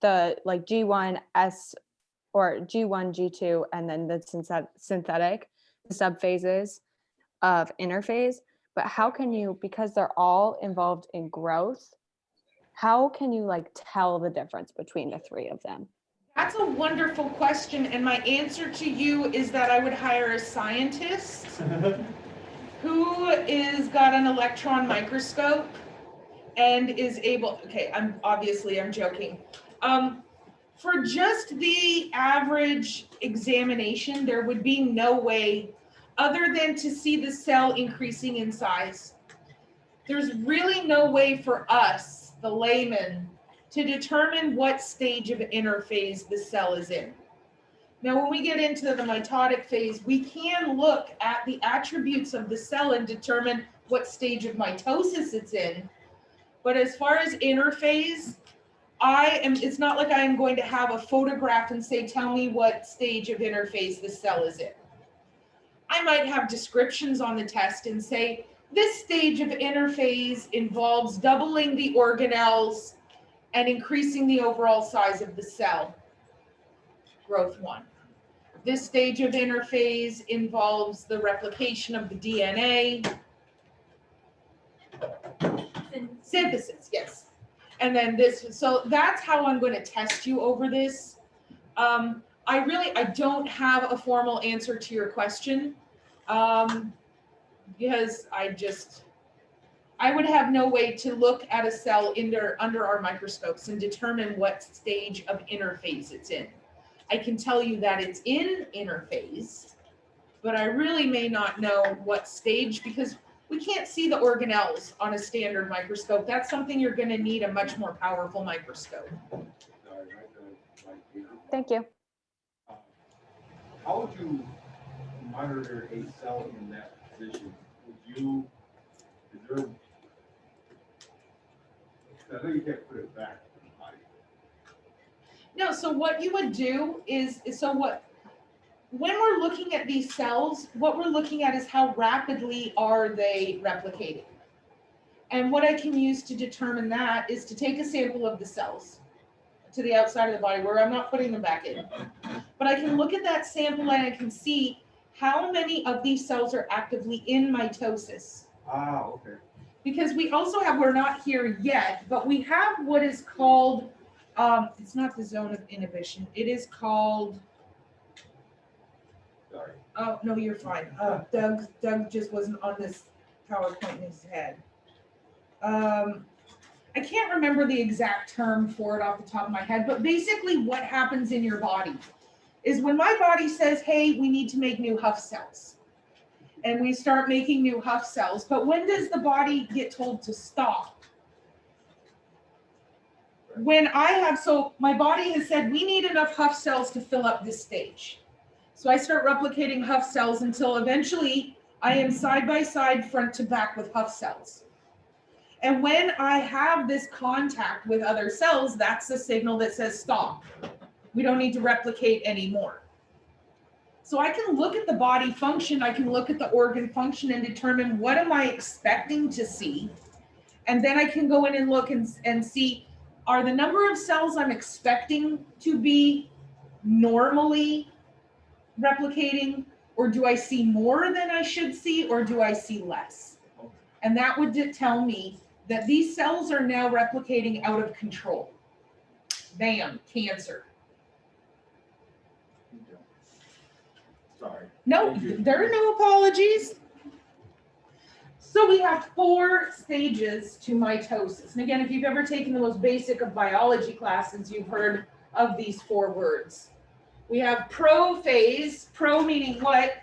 the like G1, S, or G1, G2, and then the synthetic subphases of interphase. But how can you, because they're all involved in growth, how can you like tell the difference between the three of them? That's a wonderful question, and my answer to you is that I would hire a scientist who is got an electron microscope and is able, okay, I'm joking. For just the average examination, there would be no way other than to see the cell increasing in size. There's really no way for us, the layman, to determine what stage of interphase the cell is in. Now, when we get into the mitotic phase, we can look at the attributes of the cell and determine what stage of mitosis it's in. But as far as interphase, it's not like I am going to have a photograph and say, tell me what stage of interphase the cell is in. I might have descriptions on the test and say, this stage of interphase involves doubling the organelles and increasing the overall size of the cell, growth 1. This stage of interphase involves the replication of the DNA. Synthesis, yes. And then so that's how I'm going to test you over this. I don't have a formal answer to your question, because I would have no way to look at a cell under our microscopes and determine what stage of interphase it's in. I can tell you that it's in interphase, but I really may not know what stage, because we can't see the organelles on a standard microscope. That's something you're going to need a much more powerful microscope. Thank you. How would you monitor a cell in that position? I know you can't put it back in the body. No, so what you would do when we're looking at these cells, what we're looking at is how rapidly are they replicating. And what I can use to determine that is to take a sample of the cells to the outside of the body where I'm not putting them back in. But I can look at that sample and I can see how many of these cells are actively in mitosis. Ah, okay. Because we also have, we're not here yet, but we have what is called, it's not the zone of inhibition. It is called, Sorry. Oh, no, you're fine. Doug just wasn't on this PowerPoint in his head. I can't remember the exact term for it off the top of my head, but basically what happens in your body is when my body says, hey, we need to make new Huff cells. And we start making new Huff cells. But when does the body get told to stop? When so my body has said, we need enough Huff cells to fill up this stage. So I start replicating Huff cells until eventually I am side by side, front to back with Huff cells. And when I have this contact with other cells, that's the signal that says stop. We don't need to replicate anymore. So I can look at the body function, I can look at the organ function and determine what am I expecting to see. And then I can go in and look and see, are the number of cells I'm expecting to be normally replicating, or do I see more than I should see, or do I see less? And that would tell me that these cells are now replicating out of control. Bam, cancer. Sorry. No, there are no apologies. So we have 4 stages to mitosis. And again, if you've ever taken the most basic of biology classes, you've heard of these 4 words. We have prophase, pro meaning what?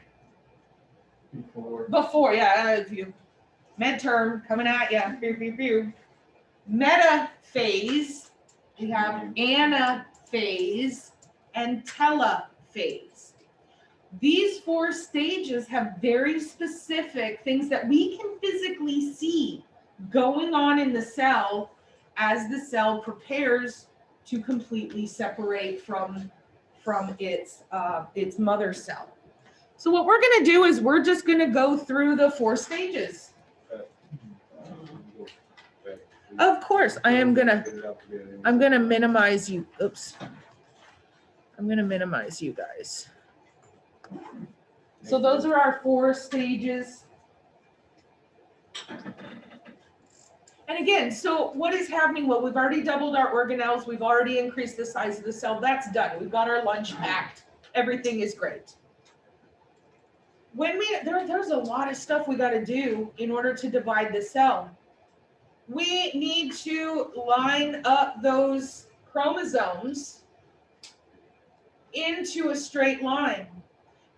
Before, yeah. Midterm coming at you. Metaphase, we have anaphase, and telophase. These 4 stages have very specific things that we can physically see going on in the cell as the cell prepares to completely separate from its mother cell. So what we're going to do is we're just going to go through the 4 stages. Of course, I'm gonna minimize you. Oops. I'm gonna minimize you guys. So those are our 4 stages. And again, so what is happening? Well, we've already doubled our organelles. We've already increased the size of the cell. That's done. We've got our lunch packed. Everything is great. When there's a lot of stuff we got to do in order to divide the cell. We need to line up those chromosomes into a straight line.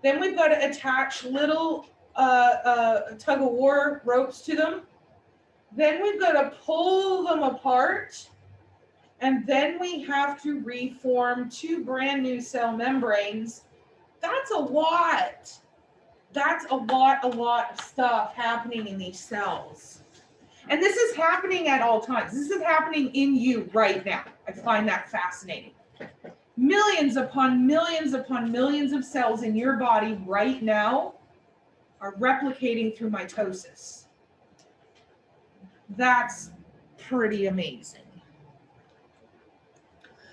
Then we've got to attach little tug of war ropes to them. Then we've got to pull them apart. And then we have to reform 2 brand new cell membranes. That's a lot. That's a lot of stuff happening in these cells. And this is happening at all times. This is happening in you right now. I find that fascinating. Millions upon millions upon millions of cells in your body right now are replicating through mitosis. That's pretty amazing.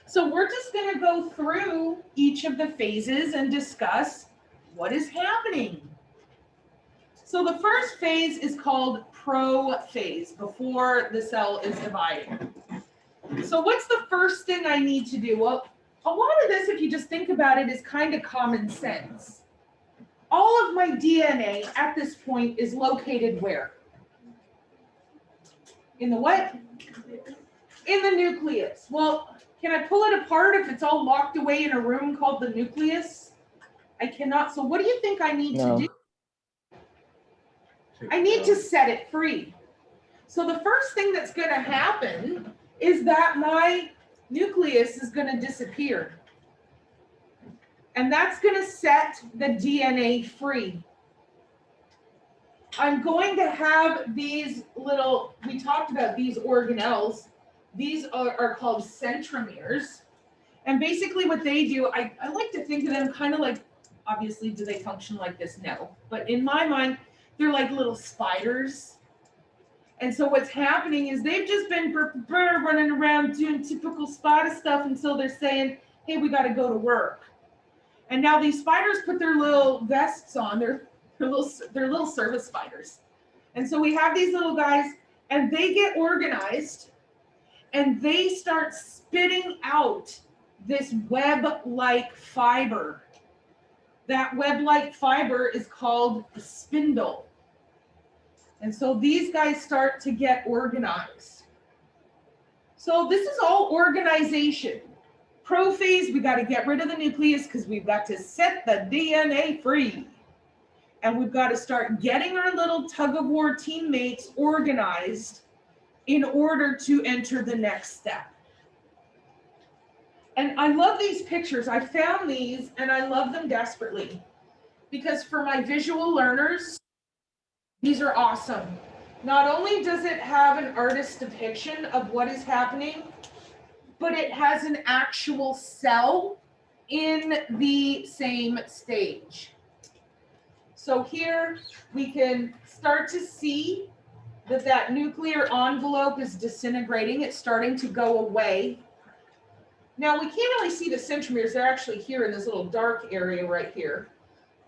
So we're just going to go through each of the phases and discuss what is happening. So the first phase is called prophase, before the cell is divided. So what's the first thing I need to do? Well, a lot of this, if you just think about it, is kind of common sense. All of my DNA at this point is located where? In the what? In the nucleus. Well, can I pull it apart if it's all locked away in a room called the nucleus? I cannot. So what do you think I need to do? I need to set it free. So the first thing that's going to happen is that my nucleus is going to disappear. And that's going to set the DNA free. I'm going to have these little, we talked about these organelles. These are called centromeres. And basically what they do, I like to think of them kind of like, obviously, do they function like this? No. But in my mind, they're like little spiders. And so what's happening is they've just been running around doing typical spider stuff until they're saying, hey, we got to go to work. And now these spiders put their little vests on. They're little service spiders. And so we have these little guys, and they get organized, and they start spitting out this web-like fiber. That web-like fiber is called the spindle. And so these guys start to get organized. So this is all organization. Prophase, we got to get rid of the nucleus because we've got to set the DNA free. And we've got to start getting our little tug-of-war teammates organized in order to enter the next step. And I love these pictures. I found these and I love them desperately because for my visual learners, these are awesome. Not only does it have an artist's depiction of what is happening, but it has an actual cell in the same stage. So here we can start to see that nuclear envelope is disintegrating. It's starting to go away. Now we can't really see the centromeres. They're actually here in this little dark area right here.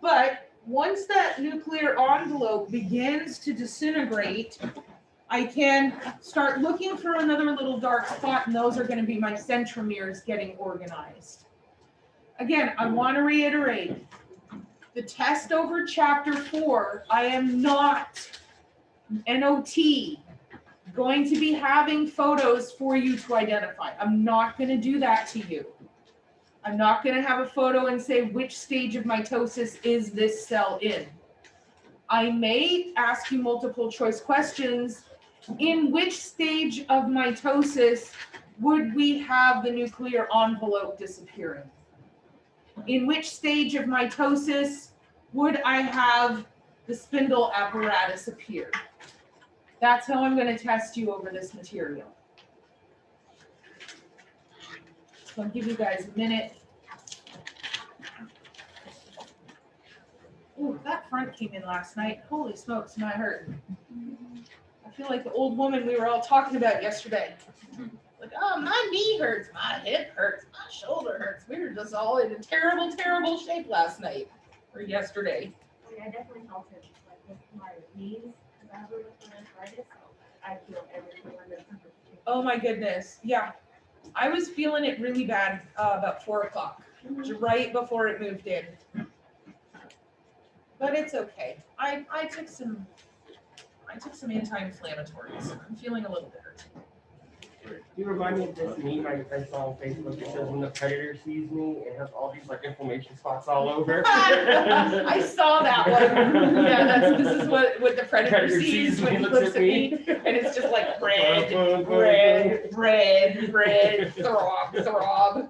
But once that nuclear envelope begins to disintegrate, I can start looking for another little dark spot, and those are going to be my centromeres getting organized. Again, I want to reiterate, the test over chapter 4, I am not, NOT, going to be having photos for you to identify. I'm not going to do that to you. I'm not going to have a photo and say which stage of mitosis is this cell in. I may ask you multiple choice questions. In which stage of mitosis would we have the nuclear envelope disappearing? In which stage of mitosis would I have the spindle apparatus appear? That's how I'm going to test you over this material. So I'll give you guys a minute. Ooh, that front came in last night. Holy smokes, my hurt. I feel like the old woman we were all talking about yesterday. Like, oh, my knee hurts, my hip hurts, my shoulder hurts. We were just all in a terrible, terrible shape last night or yesterday. I definitely felt it like with my knees, because I have rheumatoid arthritis, so I feel everything when the temperature changes. Oh my goodness, yeah. I was feeling it really bad about 4 o'clock, right before it moved in. But it's okay. I took some anti-inflammatories. I'm feeling a little better. You remind me of this meme I saw on Facebook. It says when the predator sees me, it has all these like inflammation spots all over. I saw that one. Yeah, this is what the predator sees when he looks at me, and it's just like red, throb.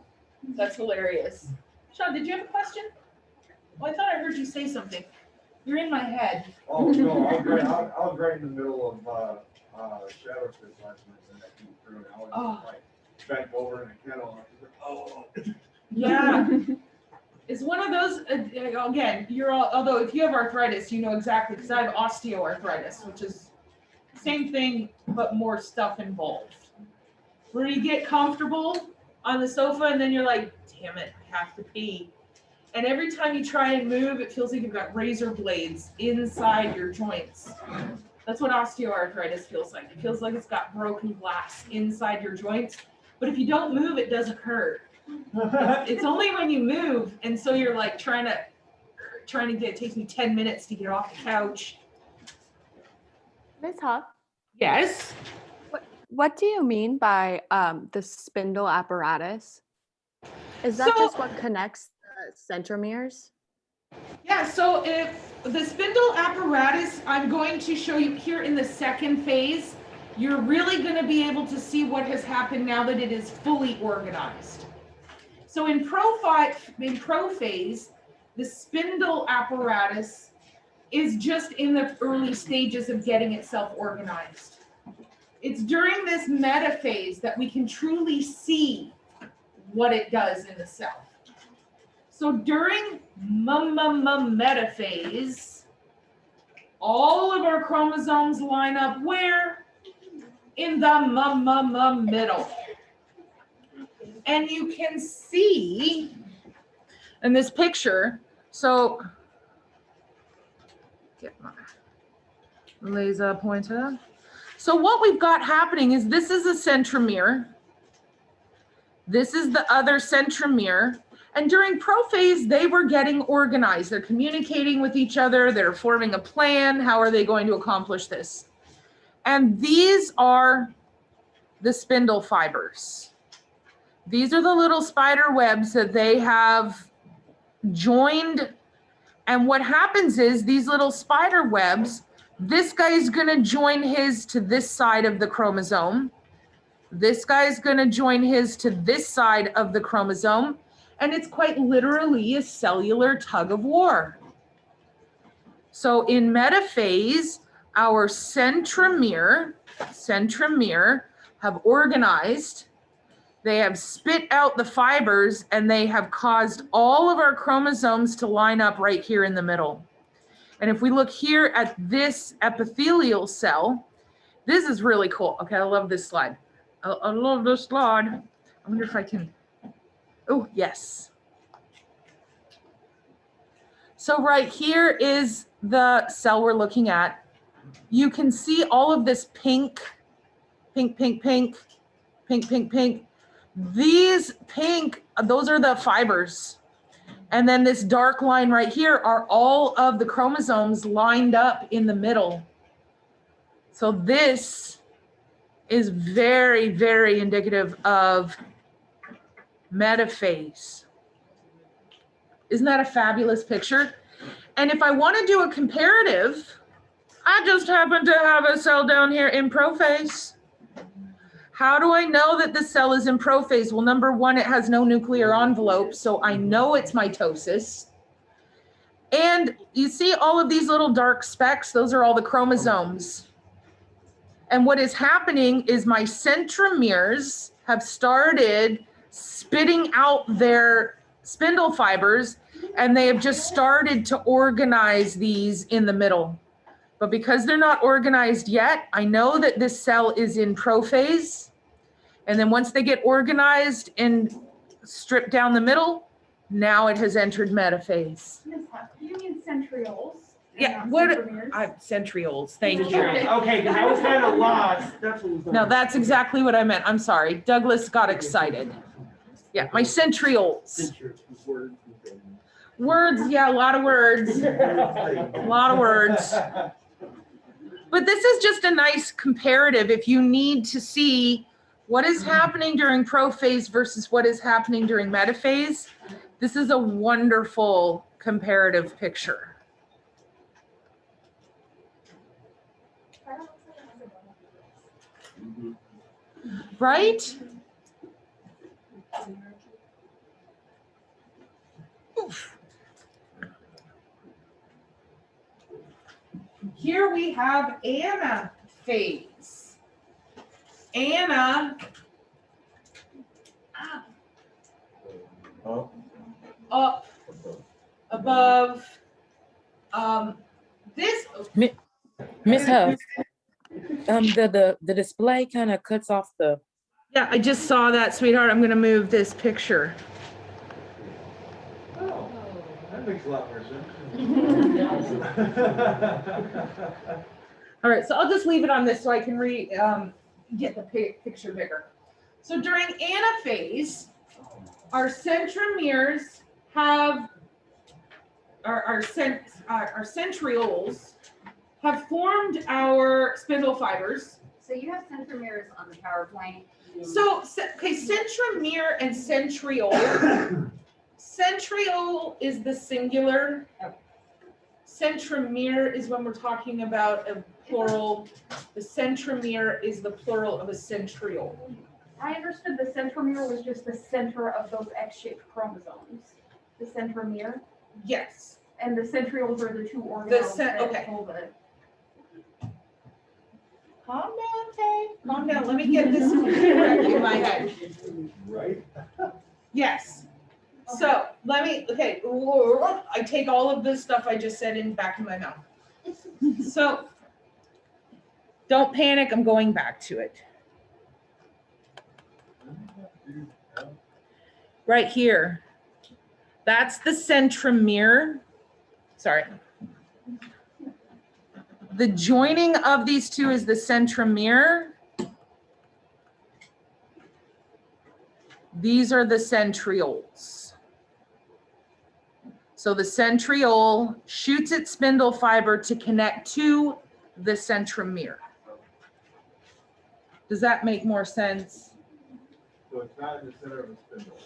That's hilarious. Sean, did you have a question? Well, I thought I heard you say something. You're in my head. Oh, no, I was right in the middle of, shadow fish last night, and I came through, and I was Oh. like, bent over in the kennel, and I was like, oh. Yeah. It's one of those, again, although if you have arthritis, you know exactly, because I have osteoarthritis, which is same thing, but more stuff involved. Where you get comfortable on the sofa and then you're like, damn it, I have to pee. And every time you try and move, it feels like you've got razor blades inside your joints. That's what osteoarthritis feels like. It feels like it's got broken glass inside your joints. But if you don't move, it doesn't hurt. It's only when you move, and so you're like trying to get, it takes me 10 minutes to get off the couch. Ms. Huff, Yes. what do you mean by the spindle apparatus? Is that So- just what connects the centromeres? Yeah, so if the spindle apparatus, I'm going to show you here in the second phase, you're really going to be able to see what has happened now that it is fully organized. So in pro phase, the spindle apparatus is just in the early stages of getting itself organized. It's during this meta phase that we can truly see what it does in the cell. So during meta phase, all of our chromosomes line up where? In the middle. And you can see in this picture, so get my laser pointer. So what we've got happening is this is a centromere. This is the other centromere. And during prophase, they were getting organized. They're communicating with each other. They're forming a plan. How are they going to accomplish this? And these are the spindle fibers. These are the little spider webs that they have joined. And what happens is these little spider webs, this guy is going to join his to this side of the chromosome. This guy is going to join his to this side of the chromosome. And it's quite literally a cellular tug of war. So in metaphase, our centromere have organized. They have spit out the fibers, and they have caused all of our chromosomes to line up right here in the middle. And if we look here at this epithelial cell, this is really cool. Okay, I love this slide. I love this slide. I wonder if I can, oh, yes. So right here is the cell we're looking at. You can see all of this pink. These pink, those are the fibers. And then this dark line right here are all of the chromosomes lined up in the middle. So this is very, very indicative of metaphase. Isn't that a fabulous picture? And if I want to do a comparative, I just happen to have a cell down here in prophase. How do I know that the cell is in prophase? Well, number one, it has no nuclear envelope, so I know it's mitosis. And you see all of these little dark specks? Those are all the chromosomes. And what is happening is my centromeres have started spitting out their spindle fibers, and they have just started to organize these in the middle. But because they're not organized yet, I know that this cell is in prophase. And then once they get organized and stripped down the middle, now it has entered metaphase. Ms. Huff, do you mean centrioles? and Yeah, not what- centromeres? Centrioles, thank you. Okay, because I was kind of lost. That's what was going No, on. that's exactly what I meant. I'm sorry. Douglas got excited. Yeah, my centrioles. Words, yeah, a lot of words. A lot of words. But this is just a nice comparative if you need to see what is happening during prophase versus what is happening during metaphase. This is a wonderful comparative picture. Right? Oof. Here we have anaphase. Ana up above this. Miss Huff, the display kind of cuts off the. Yeah, I just saw that, sweetheart. I'm gonna move this picture. Oh, that makes a lot more sense. All right, so I'll just leave it on this so I can get the picture bigger. So during anaphase, our centromeres have, our centrioles have formed our spindle fibers. So you have centromeres on the PowerPoint. So, okay, centromere and centriole. Centriole is the singular. Centromere is when we're talking about a plural. The centromere is the plural of a centriole. I understood the centromere was just the center of those X-shaped chromosomes. The centromere, Yes. and the centrioles are the two organelles that okay. hold it. Calm down, Kay. Calm down. Let me get this correct in my head. Right? Yes. So let me, okay, I take all of this stuff I just said back in my mouth. So don't panic, I'm going back to it. Right here. That's the centromere. Sorry. The joining of these two is the centromere. These are the centrioles. So the centriole shoots its spindle fiber to connect to the centromere. Does that make more sense? So it's not in the center of the spindle.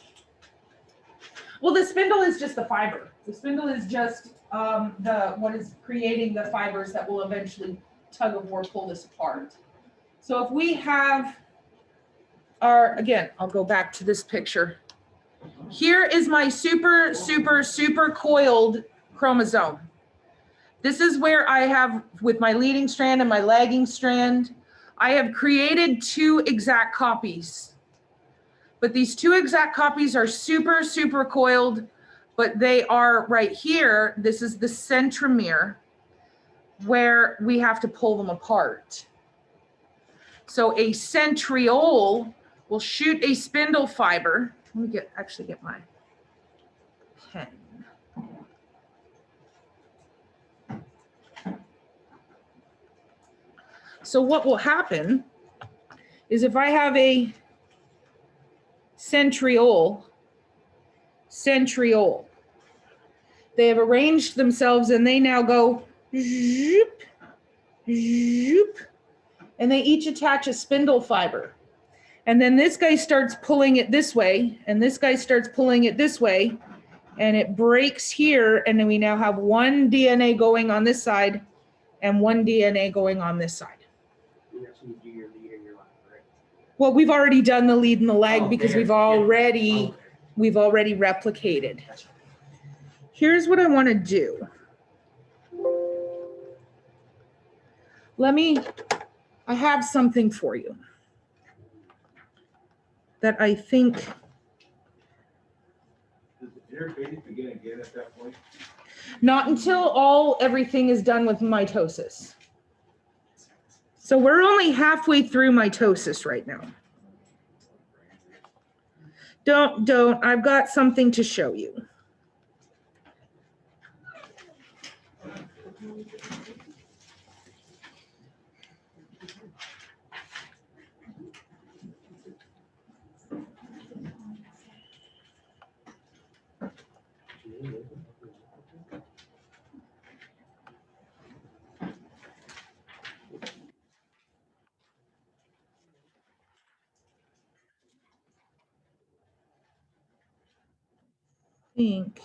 Well, the spindle is just the fiber. The spindle is just what is creating the fibers that will eventually tug of war pull this apart. So if we have again, I'll go back to this picture. Here is my super coiled chromosome. This is where I have, with my leading strand and my lagging strand, I have created two exact copies. But these two exact copies are super coiled, but they are right here. This is the centromere where we have to pull them apart. So a centriole will shoot a spindle fiber. Let me actually get my pen. So what will happen is if I have a centriole, they have arranged themselves and they now go zoop, zoop, and they each attach a spindle fiber. And then this guy starts pulling it this way, and this guy starts pulling it this way, and it breaks here, and then we now have one DNA going on this side and one DNA going on this side. You actually do your lead and your line, right? Well, we've already done the lead and the leg Oh, because there. we've already Yeah. we've already replicated. Here's what I want to do. I have something for you that I think, Does the interface begin again at that point? not until everything is done with mitosis. So we're only halfway through mitosis right now. Don't, I've got something to show you. Think.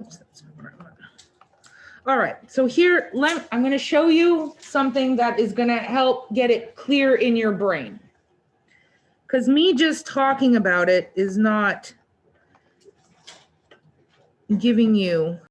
Oops, that's not where I want. All right, so here, I'm going to show you something that is going to help get it clear in your brain. Because me just talking about it is not giving you